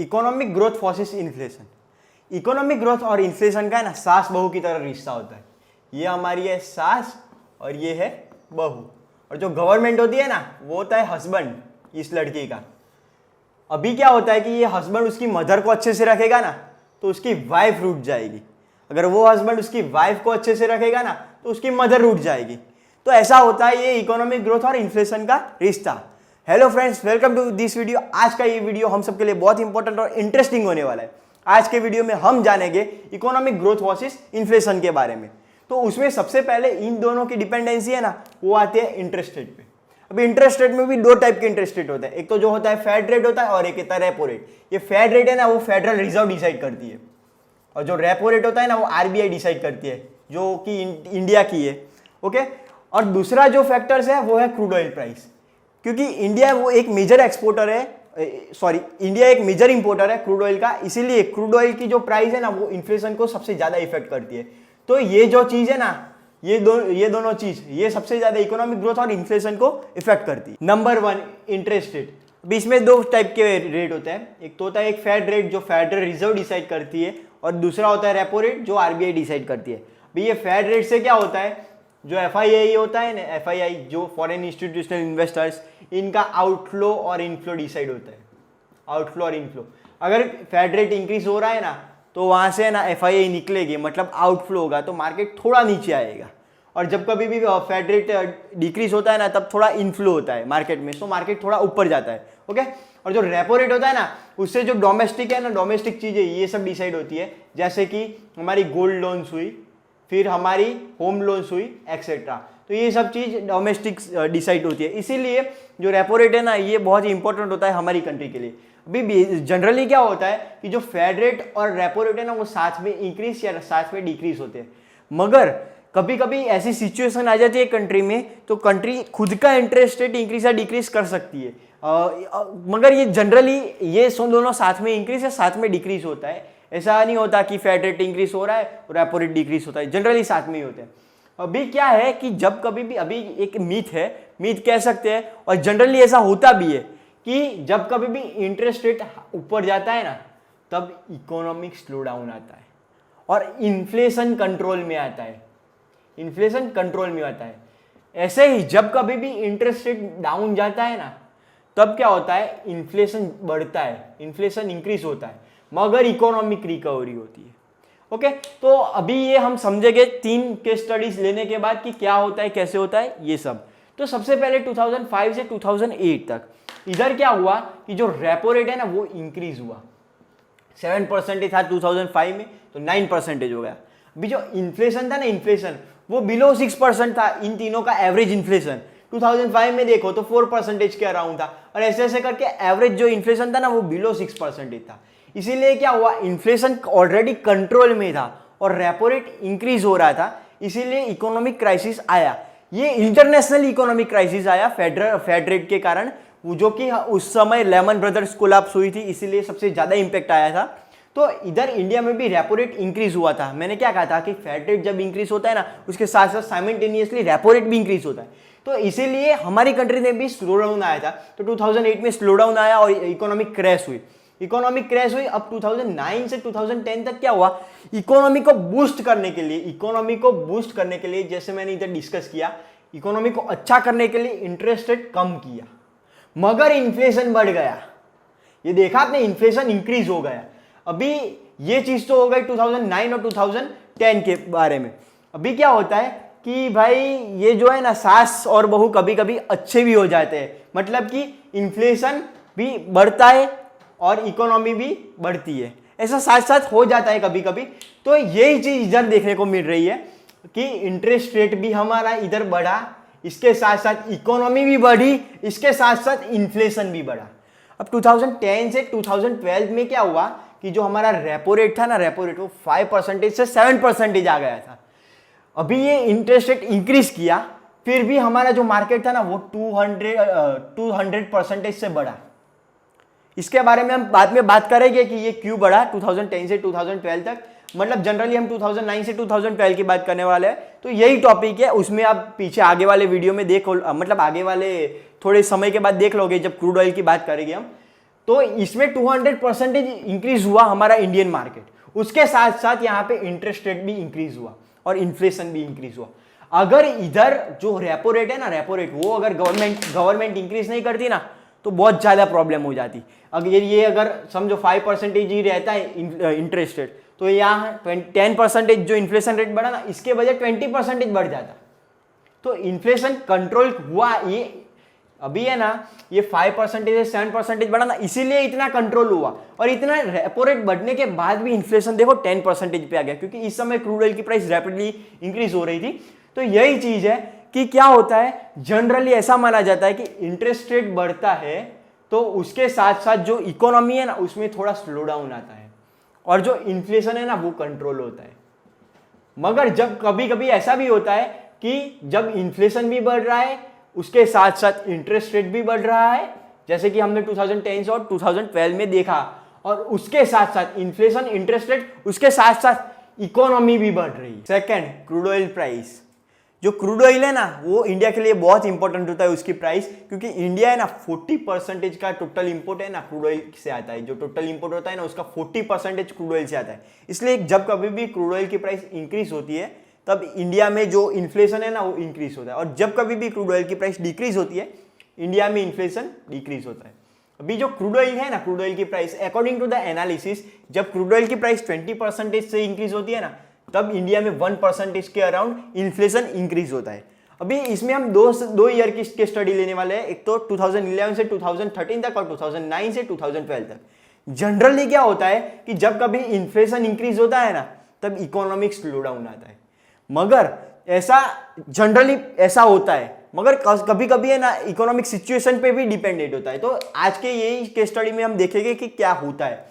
Economic growth versus inflation. Economic growth और inflation का है ना सास बहू की तरह रिश्ता होता है। ये हमारी है सास और ये है बहू, और जो गवर्नमेंट होती है ना वो होता है हस्बैंड इस लड़की का। अभी क्या होता है कि ये हस्बैंड उसकी मदर को अच्छे से रखेगा ना तो उसकी वाइफ रूठ जाएगी, अगर वो हस्बैंड उसकी वाइफ को अच्छे से रखेगा ना तो उसकी मदर रूठ जाएगी। तो ऐसा होता है ये इकोनॉमिक ग्रोथ और इन्फ्लेशन का रिश्ता। Hello friends, welcome to this video. आज का ये वीडियो हम सबके लिए बहुत इंपॉर्टेंट और इंटरेस्टिंग होने वाला है। आज के वीडियो में हम जानेंगे इकोनॉमिक ग्रोथ वर्सेस इन्फ्लेशन के बारे में। तो उसमें सबसे पहले इन दोनों की डिपेंडेंसी है ना वो आती है इंटरेस्ट रेट पे। अभी इंटरेस्ट रेट में भी दो टाइप के इंटरेस्ट रेट होते हैं, एक तो जो होता है फेड रेट होता है और एक होता है रेपो रेट। ये फेड रेट है ना वो फेडरल रिजर्व डिसाइड करती है, और जो रेपो रेट होता है ना वो आरबीआई डिसाइड करती है, जो कि इंडिया की है। ओके, और दूसरा जो फैक्टर्स है वो है क्रूड ऑयल प्राइस, क्योंकि इंडिया वो एक मेजर एक्सपोर्टर है, इंडिया एक मेजर इंपोर्टर है क्रूड ऑयल का, इसीलिए क्रूड ऑयल की जो प्राइस है ना वो इन्फ्लेशन को सबसे ज्यादा इफेक्ट करती है। तो ये जो चीज है ना ये दोनों चीज ये सबसे ज्यादा इकोनॉमिक ग्रोथ और इन्फ्लेशन को इफेक्ट करती है। Number 1 interest rate. अभी इसमें दो टाइप के रेट होते हैं, एक तो होता है एक फेड रेट जो फेडरल रिजर्व डिसाइड करती है, और दूसरा होता है रेपो रेट जो आरबीआई डिसाइड करती है। अभी ये फेड रेट से क्या होता है, जो एफआईआई होता है ना, एफआईआई जो फॉरेन इंस्टीट्यूशनल इन्वेस्टर्स, इनका आउटफ्लो और इनफ्लो डिसाइड होता है। आउटफ्लो और इनफ्लो, अगर फेड रेट इंक्रीज हो रहा है ना तो वहां से ना एफआईआई निकलेगी, मतलब आउटफ्लो होगा तो मार्केट थोड़ा नीचे आएगा, और जब कभी भी फेड रेट डिक्रीज होता है ना तब थोड़ा इनफ्लो होता है मार्केट में, तो मार्केट थोड़ा ऊपर जाता है। ओके, और जो रेपो रेट होता है ना उससे जो डोमेस्टिक है ना, डोमेस्टिक चीजें ये सब डिसाइड होती है, जैसे कि हमारी गोल्ड लोन्स हुई, फिर हमारी होम लोन्स हुई एक्सेट्रा। तो ये सब चीज डोमेस्टिक डिसाइड होती है, इसीलिए जो रेपो रेट है ना ये बहुत ही इंपॉर्टेंट होता है हमारी कंट्री के लिए। अभी जनरली क्या होता है कि जो फेड रेट और रेपो रेट है ना वो साथ में इंक्रीज या साथ में डिक्रीज होते हैं, मगर कभी कभी ऐसी सिचुएशन आ जाती है कंट्री में तो कंट्री खुद का इंटरेस्ट रेट इंक्रीज या डिक्रीज कर सकती है, मगर ये जनरली ये दोनों साथ में इंक्रीज या साथ में डिक्रीज होता है। ऐसा नहीं होता कि फेड रेट इंक्रीज हो रहा है और रेपो रेट डिक्रीज होता है, जनरली साथ में ही होते हैं। अभी क्या है कि जब कभी भी, अभी एक मीथ है, मीथ कह सकते हैं, और जनरली ऐसा होता भी है कि जब कभी भी इंटरेस्ट रेट ऊपर जाता है ना तब इकोनॉमिक स्लो डाउन आता है और इन्फ्लेशन कंट्रोल में आता है। इन्फ्लेशन कंट्रोल में आता है। ऐसे ही जब कभी भी इंटरेस्ट रेट डाउन जाता है ना तब क्या होता है, इन्फ्लेशन बढ़ता है, इन्फ्लेशन इंक्रीज होता है, मगर इकोनॉमिक रिकवरी होती है। ओके, तो अभी ये हम समझेंगे 3 केस स्टडीज लेने के बाद कि क्या होता है, कैसे होता है ये सब। तो सबसे पहले 2005 से 2008 तक इधर क्या हुआ कि जो रेपो रेट है ना वो इंक्रीज हुआ। 7% था 2005 में, तो 9% हो गया। अभी जो इन्फ्लेशन था ना, इन्फ्लेशन वो बिलो 6% था, इन तीनों का एवरेज इन्फ्लेशन 2005 में देखो तो 4% के अराउंड था, और ऐसे ऐसे करके एवरेज जो इन्फ्लेशन था ना वो बिलो 6% था। इसीलिए क्या हुआ, इन्फ्लेशन ऑलरेडी कंट्रोल में था और रेपो रेट इंक्रीज हो रहा था, इसीलिए इकोनॉमिक क्राइसिस आया। ये इंटरनेशनल इकोनॉमिक क्राइसिस आया फेड रेट के कारण, वो जो कि उस समय लेमन ब्रदर्स कोलैप्स हुई थी, इसीलिए सबसे ज्यादा इंपैक्ट आया था। तो इधर इंडिया में भी रेपो रेट इंक्रीज हुआ था। मैंने क्या कहा था कि फेड रेट जब इंक्रीज होता है ना उसके साथ साथ साइमल्टेनियसली रेपो रेट भी इंक्रीज होता है, तो इसीलिए हमारी कंट्री में भी स्लो डाउन आया था। तो 2008 में स्लो डाउन आया और इकोनॉमिक क्रैश हुई। इकोनॉमिक क्रैश हुई। अब 2009 से 2010 तक क्या हुआ, इकोनॉमी को बूस्ट करने के लिए, इकोनॉमी को बूस्ट करने के लिए, जैसे मैंने इधर डिस्कस किया, इकोनॉमी को अच्छा करने के लिए इंटरेस्ट रेट कम किया, मगर इन्फ्लेशन बढ़ गया। ये देखा आपने, इन्फ्लेशन इंक्रीज हो गया। अभी ये चीज तो हो गई 2009 और 2010 के बारे में। अभी क्या होता है कि भाई ये जो है ना सास और बहू कभी कभी अच्छे भी हो जाते हैं, मतलब कि इन्फ्लेशन भी बढ़ता है और इकोनॉमी भी बढ़ती है, ऐसा साथ साथ हो जाता है कभी कभी। तो यही चीज इधर देखने को मिल रही है कि इंटरेस्ट रेट भी हमारा इधर बढ़ा, इसके साथ साथ इकोनॉमी भी बढ़ी, इसके साथ साथ इन्फ्लेशन भी बढ़ा। अब 2010 से 2012 में क्या हुआ कि जो हमारा रेपो रेट था ना, रेपो रेट वो 5% से 7% आ गया था। अभी ये इंटरेस्ट रेट इंक्रीज किया, फिर भी हमारा जो मार्केट था ना वो 200% से बढ़ा। इसके बारे में हम बाद में बात करेंगे कि ये क्यों बढ़ा 2010 से 2012 तक, मतलब जनरली हम 2009 से 2012 की बात करने वाले हैं। तो यही टॉपिक है, उसमें आप पीछे आगे वाले वीडियो में देखो, मतलब आगे वाले थोड़े समय के बाद देख लोगे जब क्रूड ऑयल की बात करेंगे हम। तो इसमें 200% इंक्रीज हुआ हमारा इंडियन मार्केट, उसके साथ साथ यहाँ पे इंटरेस्ट रेट भी इंक्रीज हुआ और इन्फ्लेशन भी इंक्रीज हुआ। अगर इधर जो रेपो रेट है ना, रेपो रेट, वो अगर गवर्नमेंट इंक्रीज नहीं करती ना तो बहुत ज्यादा प्रॉब्लम हो जाती। अगर ये अगर समझो 5% ही रहता है इंटरेस्ट रेट, तो यहाँ 10% जो इन्फ्लेशन रेट बढ़ा ना, इसके बजाय 20% बढ़ जाता। तो इन्फ्लेशन कंट्रोल हुआ, ये अभी है ना, ये 5% से 7% बढ़ा ना, इसीलिए इतना कंट्रोल हुआ। और इतना रेपो रेट बढ़ने के बाद भी इन्फ्लेशन देखो 10% पे आ गया, क्योंकि इस समय क्रूड ऑयल की प्राइस रैपिडली इंक्रीज हो रही थी। तो यही चीज है कि क्या होता है, जनरली ऐसा माना जाता है कि इंटरेस्ट रेट बढ़ता है तो उसके साथ साथ जो इकोनॉमी है ना, उसमें थोड़ा स्लो डाउन आता है और जो इन्फ्लेशन है ना, वो कंट्रोल होता है। मगर जब कभी कभी ऐसा भी होता है कि जब इन्फ्लेशन भी बढ़ रहा है, उसके साथ साथ इंटरेस्ट रेट भी बढ़ रहा है, जैसे कि हमने 2010 और 2012 में देखा, और उसके साथ साथ इन्फ्लेशन, इंटरेस्ट रेट, उसके साथ साथ इकोनॉमी भी बढ़ रही है। Second, crude oil price. जो क्रूड ऑयल है ना, वो इंडिया के लिए बहुत इंपॉर्टेंट होता है उसकी प्राइस, क्योंकि इंडिया है ना 40% का टोटल इंपोर्ट है ना क्रूड ऑयल से आता है। जो टोटल इंपोर्ट होता है ना, उसका 40% क्रूड ऑयल से आता है। इसलिए जब कभी भी क्रूड ऑयल की प्राइस इंक्रीज होती है, तब इंडिया में जो इन्फ्लेशन है ना, वो इंक्रीज होता है। और जब कभी भी क्रूड ऑयल की प्राइस डिक्रीज होती है, इंडिया में इन्फ्लेशन डिक्रीज होता है। अभी जो क्रूड ऑयल है ना, क्रूड ऑयल की price according to the analysis, जब क्रूड ऑयल की प्राइस 20% से इंक्रीज होती है ना, तब इंडिया में 1% के अराउंड इन्फ्लेशन इंक्रीज होता है। अभी इसमें हम दो ईयर की स्टडी लेने वाले हैं, एक तो 2011 से 2013 तक और 2009 से 2012 तक। जनरली क्या होता है कि जब कभी इन्फ्लेशन इंक्रीज होता है ना, तब इकोनॉमिक स्लो डाउन आता है। मगर ऐसा जनरली ऐसा होता है, मगर कभी कभी है ना, इकोनॉमिक सिचुएशन पे भी डिपेंडेंट होता है। तो आज के यही केस स्टडी में हम देखेंगे कि क्या होता है।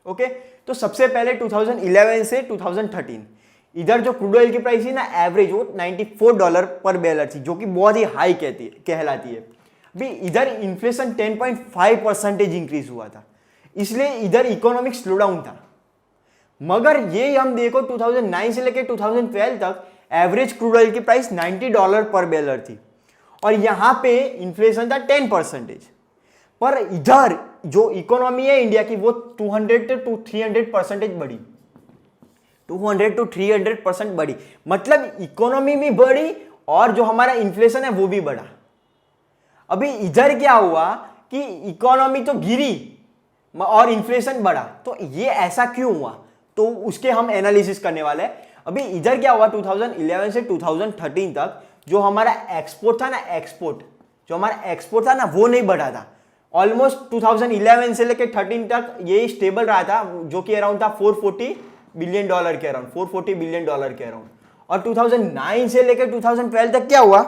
ओके, तो सबसे पहले 2011 से 2013, इधर जो क्रूड ऑयल की प्राइस थी ना, एवरेज वो $94 पर बैरल थी, जो कि बहुत ही हाई कहलाती है। अभी इधर इन्फ्लेशन 10.5% इंक्रीज हुआ था, इसलिए इधर इकोनॉमिक स्लो डाउन था। मगर ये हम देखो 2009 से लेकर 2012 तक एवरेज क्रूड ऑयल की प्राइस $90 पर बैरल थी, और यहां पे इन्फ्लेशन था 10%। पर इधर जो इकोनॉमी है इंडिया की, वो 200 to 300% बढ़ी, 200 to 300% बढ़ी। मतलब इकोनॉमी भी बढ़ी और जो हमारा इन्फ्लेशन है वो भी बढ़ा। अभी इधर क्या हुआ कि इकोनॉमी तो गिरी और इन्फ्लेशन बढ़ा, तो ये ऐसा क्यों हुआ, तो उसके हम एनालिसिस करने वाले हैं। अभी इधर क्या हुआ, 2011 से 2013 तक जो हमारा एक्सपोर्ट था ना, जो हमारा एक्सपोर्ट था ना, वो नहीं बढ़ा था। ऑलमोस्ट 2011 से लेकर 13 तक ये स्टेबल रहा था, जो कि अराउंड था $440 बिलियन के अराउंड, $440 बिलियन के अराउंड। और 2009 से लेकर 2012 तक क्या हुआ,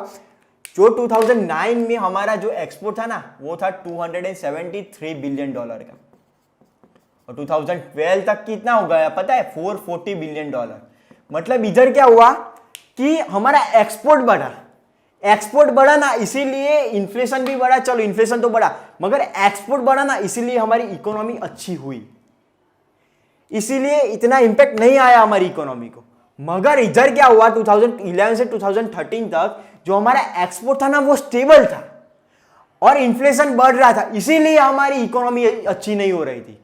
जो 2009 में हमारा जो एक्सपोर्ट था ना, वो था $273 बिलियन का, और 2012 तक कितना हो गया पता है, $440 बिलियन। मतलब इधर क्या हुआ कि हमारा एक्सपोर्ट बढ़ा ना, इसीलिए इन्फ्लेशन भी बढ़ा। चलो इन्फ्लेशन तो बढ़ा, मगर एक्सपोर्ट बढ़ा ना, इसीलिए हमारी इकोनॉमी अच्छी हुई, इसीलिए इतना इंपैक्ट नहीं आया हमारी इकोनॉमी को। मगर इधर क्या हुआ, 2011 से 2013 तक जो हमारा एक्सपोर्ट था ना, वो स्टेबल था और इन्फ्लेशन बढ़ रहा था, इसीलिए हमारी इकोनॉमी अच्छी नहीं हो रही थी।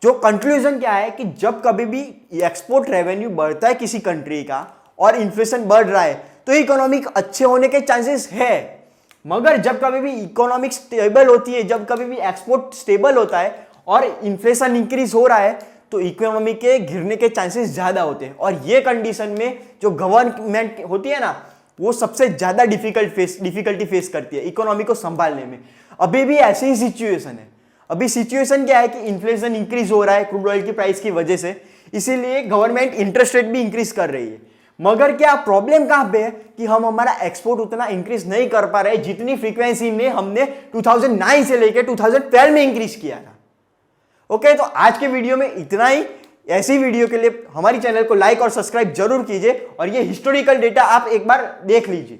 जो कंक्लूजन क्या है कि जब कभी भी एक्सपोर्ट रेवेन्यू बढ़ता है किसी कंट्री का और इन्फ्लेशन बढ़ रहा है, तो इकोनॉमिक अच्छे होने के चांसेस है। मगर जब कभी भी इकोनॉमिक स्टेबल होती है, जब कभी भी एक्सपोर्ट स्टेबल होता है और इन्फ्लेशन इंक्रीज हो रहा है, तो इकोनॉमी के गिरने के चांसेस ज्यादा होते हैं। और ये कंडीशन में जो गवर्नमेंट होती है ना, वो सबसे ज्यादा डिफिकल्टी फेस करती है इकोनॉमी को संभालने में। अभी भी ऐसी ही सिचुएशन है। अभी सिचुएशन क्या है कि इन्फ्लेशन इंक्रीज हो रहा है क्रूड ऑयल की प्राइस की वजह से, इसीलिए गवर्नमेंट इंटरेस्ट रेट भी इंक्रीज कर रही है। मगर क्या प्रॉब्लम कहां पे है कि हम हमारा एक्सपोर्ट उतना इंक्रीज नहीं कर पा रहे जितनी फ्रीक्वेंसी में हमने 2009 से लेकर 2012 में इंक्रीज किया था। ओके, तो आज के वीडियो में इतना ही। ऐसी वीडियो के लिए हमारी चैनल को लाइक और सब्सक्राइब जरूर कीजिए, और ये हिस्टोरिकल डेटा आप एक बार देख लीजिए।